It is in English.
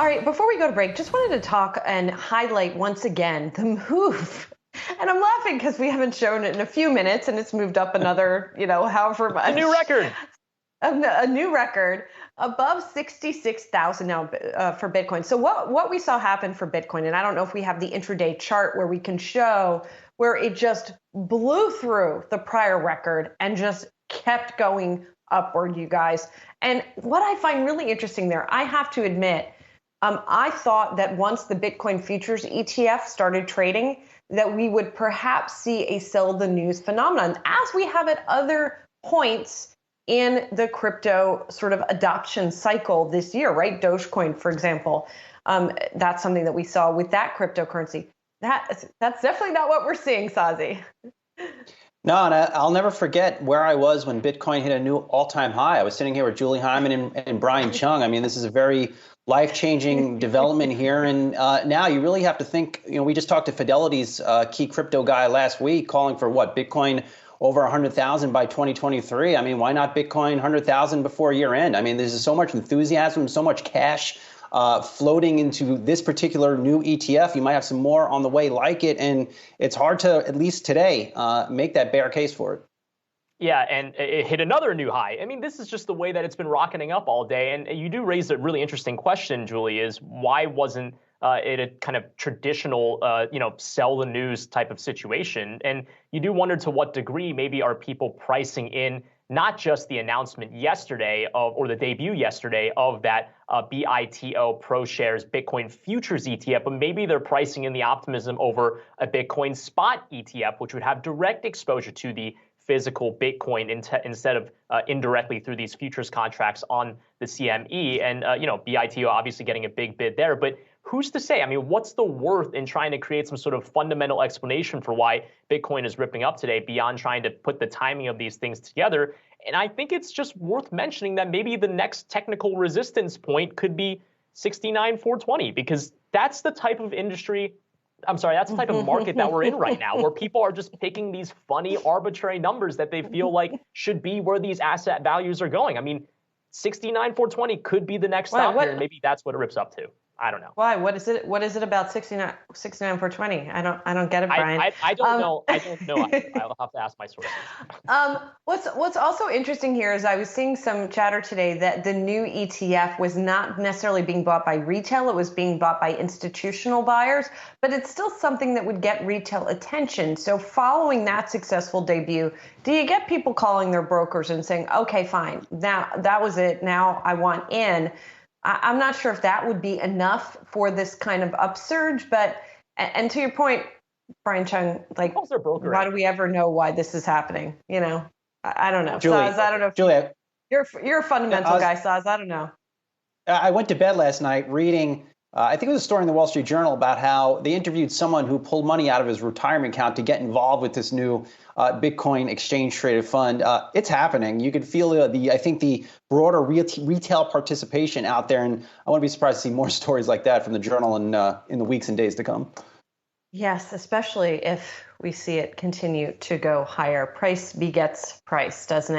All right, before we go to break, just wanted to talk and highlight once again the move. And I'm laughing because we haven't shown it in a few minutes and it's moved up another, however much. A new record. A new record above 66,000 now for Bitcoin. So what we saw happen for Bitcoin, and I don't know if we have the intraday chart where we can show where it just blew through the prior record and just kept going upward, you guys. And what I find really interesting there, I have to admit, I thought that once the Bitcoin futures ETF started trading, that we would perhaps see a sell the news phenomenon, as we have at other points in the crypto sort of adoption cycle this year, right? Dogecoin, for example, that's something that we saw with that cryptocurrency. That's definitely not what we're seeing, Sazi. No, and I'll never forget where I was when Bitcoin hit a new all-time high. I was sitting here with Julie Hyman and Brian Chung. I mean, this is a very life-changing development here. And now you really have to think, we just talked to Fidelity's key crypto guy last week calling for Bitcoin over 100,000 by 2023. I mean, why not Bitcoin 100,000 before year end? I mean, there's so much enthusiasm, so much cash floating into this particular new ETF. You might have some more on the way like it. And it's hard to, at least today, make that bear case for it. Yeah, and it hit another new high. I mean, this is just the way that it's been rocketing up all day. And you do raise a really interesting question, Julie, is why wasn't it a kind of traditional, sell the news type of situation? And you do wonder to what degree maybe are people pricing in not just the announcement yesterday or the debut yesterday of that BITO ProShares Bitcoin Futures ETF, but maybe they're pricing in the optimism over a Bitcoin spot ETF, which would have direct exposure to the physical Bitcoin instead of indirectly through these futures contracts on the CME. And, BITO obviously getting a big bid there. But who's to say? I mean, what's the worth in trying to create some sort of fundamental explanation for why Bitcoin is ripping up today beyond trying to put the timing of these things together? And I think it's just worth mentioning that maybe the next technical resistance point could be 69,420, because that's the type of that's the type of market that we're in right now, where people are just picking these funny, arbitrary numbers that they feel like should be where these asset values are going. I mean, 69,420 could be the next stop here, and maybe that's what it rips up to. I don't know. Why? What is it? What is it about 69,420? I don't get it, Brian. I don't know. I don't know. I'll have to ask my sources. What's also interesting here is I was seeing some chatter today that the new ETF was not necessarily being bought by retail. It was being bought by institutional buyers, but it's still something that would get retail attention. So following that successful debut, do you get people calling their brokers and saying, okay, fine, now that was it. Now I want in. I'm not sure if that would be enough for this kind of upsurge, and to your point, Brian Chung, like, why do we ever know why this is happening? I don't know. Julie, Saz, I don't know. Julie, you're a fundamental guy, Saz. I don't know. I went to bed last night reading, I think it was a story in the Wall Street Journal about how they interviewed someone who pulled money out of his retirement account to get involved with this new Bitcoin exchange traded fund. It's happening. You could feel I think the broader retail participation out there, and I wouldn't be surprised to see more stories like that from the Journal in the weeks and days to come. Yes, especially if we see it continue to go higher. Price begets price, doesn't it?